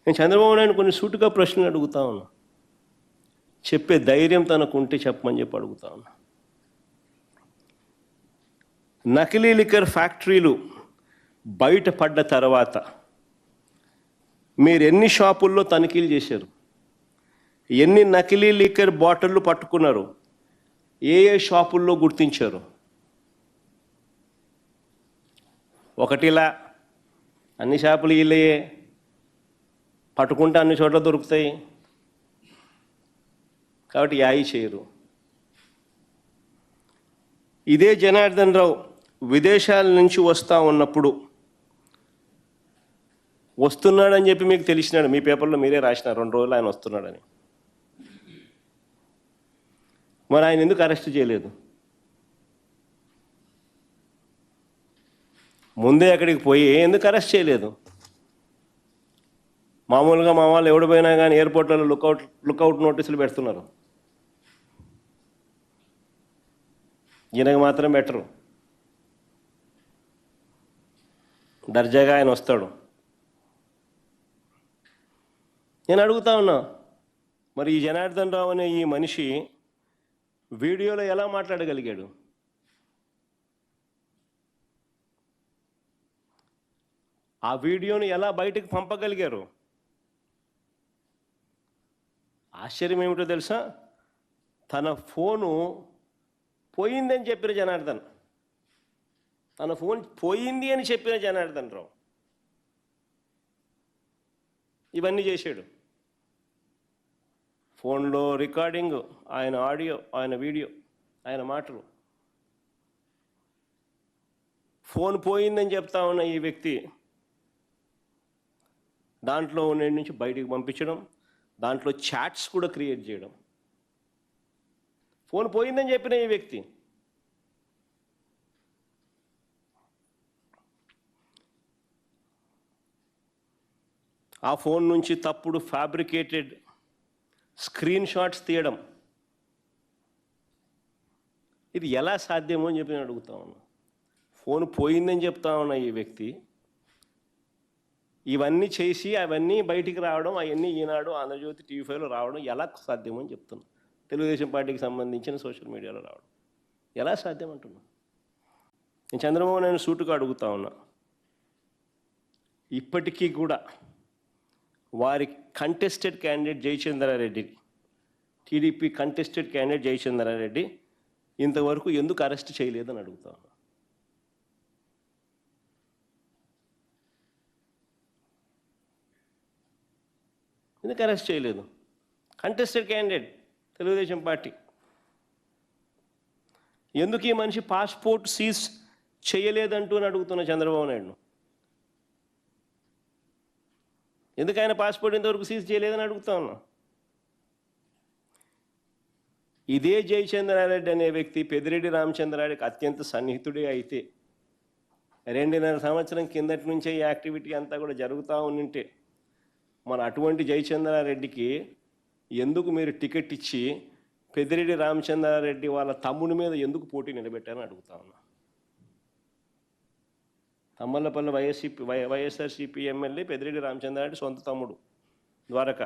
నేను చంద్రబాబు నాయుడు కొన్ని సూటిగా ప్రశ్నలు అడుగుతా ఉన్నా, చెప్పే ధైర్యం తనకు ఉంటే చెప్పమని చెప్పి అడుగుతా ఉన్నా. నకిలీ లిక్కర్ ఫ్యాక్టరీలు బయటపడ్డ తర్వాత మీరు ఎన్ని షాపుల్లో తనిఖీలు చేశారు? ఎన్ని నకిలీ లిక్కర్ బాటిళ్ళు పట్టుకున్నారు? ఏ ఏ షాపుల్లో గుర్తించారు? ఒకటిలా అన్ని షాపులు వీళ్ళయే, పట్టుకుంటే అన్ని చోట్ల దొరుకుతాయి కాబట్టి యాయి చేయరు. ఇదే జనార్దన్ రావు విదేశాల నుంచి వస్తూ ఉన్నప్పుడు వస్తున్నాడని చెప్పి మీకు తెలిసినాడు, మీ పేపర్లో మీరే రాసినారు 2 రోజులు ఆయన వస్తున్నాడని. మరి ఆయన ఎందుకు అరెస్ట్ చేయలేదు? ముందే అక్కడికి పోయి ఎందుకు అరెస్ట్ చేయలేదు? మామూలుగా మా వాళ్ళు ఎవడు పోయినా కానీ ఎయిర్పోర్ట్లలో లుకౌట్ నోటీసులు పెడుతున్నారు, ఈయనకు మాత్రం బెటరు. దర్జాగా ఆయన వస్తాడు. నేను అడుగుతా ఉన్నా, మరి ఈ జనార్దన్ రావు అనే ఈ మనిషి వీడియోలో ఎలా మాట్లాడగలిగాడు? ఆ వీడియోని ఎలా బయటకు పంపగలిగారు? ఆశ్చర్యం ఏమిటో తెలుసా? తన ఫోను పోయిందని చెప్పిన జనార్దన్, తన ఫోన్ పోయింది అని చెప్పిన జనార్దన్ రావు ఇవన్నీ చేశాడు. ఫోన్లో రికార్డింగ్, ఆయన ఆడియో, ఆయన వీడియో, ఆయన మాటలు. ఫోన్ పోయిందని చెప్తా ఉన్న ఈ వ్యక్తి దాంట్లో ఉన్న నుంచి బయటికి పంపించడం, దాంట్లో చాట్స్ కూడా క్రియేట్ చేయడం. ఫోన్ పోయిందని చెప్పిన ఈ వ్యక్తి ఆ ఫోన్ నుంచి తప్పుడు ఫ్యాబ్రికేటెడ్ స్క్రీన్ షాట్స్ తీయడం, ఇది ఎలా సాధ్యమో అని చెప్పి నేను అడుగుతా ఉన్నా. ఫోన్ పోయిందని చెప్తా ఉన్న ఈ వ్యక్తి ఇవన్నీ చేసి అవన్నీ బయటికి రావడం, అవన్నీ ఈనాడు, ఆంధ్రజ్యోతి, TV5లో రావడం ఎలా సాధ్యమో అని చెప్తున్నా. తెలుగుదేశం పార్టీకి సంబంధించిన సోషల్ మీడియాలో రావడం ఎలా సాధ్యం అంటున్నా. నేను చంద్రబాబు నాయుడు సూటుగా అడుగుతా ఉన్నా, ఇప్పటికీ కూడా వారి contested candidate Jayachandra Reddy, TDP contested candidate Jayachandra Reddy ఇంతవరకు ఎందుకు అరెస్ట్ చేయలేదని అడుగుతా ఉన్నా. ఎందుకు అరెస్ట్ చేయలేదు? Contested candidate Telugu Desam party. ఎందుకు ఈ మనిషి పాస్పోర్ట్ సీజ్ చేయలేదంటూ అని అడుగుతున్న చంద్రబాబు నాయుడు. ఎందుకు ఆయన పాస్పోర్ట్ ఇంతవరకు సీజ్ చేయలేదని అడుగుతా ఉన్నా. ఇదే జయచంద్రారెడ్డి అనే వ్యక్తి పెద్దిరెడ్డి రామచంద్రారెడ్డికి అత్యంత సన్నిహితుడే అయితే 2.5 సంవత్సరం కిందటి నుంచే ఈ యాక్టివిటీ అంతా కూడా జరుగుతూ ఉంటే మన అటువంటి జయచంద్రారెడ్డికి ఎందుకు మీరు టికెట్ ఇచ్చి పెద్దిరెడ్డి రామచంద్రారెడ్డి వాళ్ళ తమ్ముడి మీద ఎందుకు పోటీ నిలబెట్టారని అడుగుతా ఉన్నా. తమ్మలపల్లి వైఎస్ఆర్సీపీ ఎమ్మెల్యే పెద్దిరెడ్డి రామచంద్రారెడ్డి సొంత తమ్ముడు ద్వారక.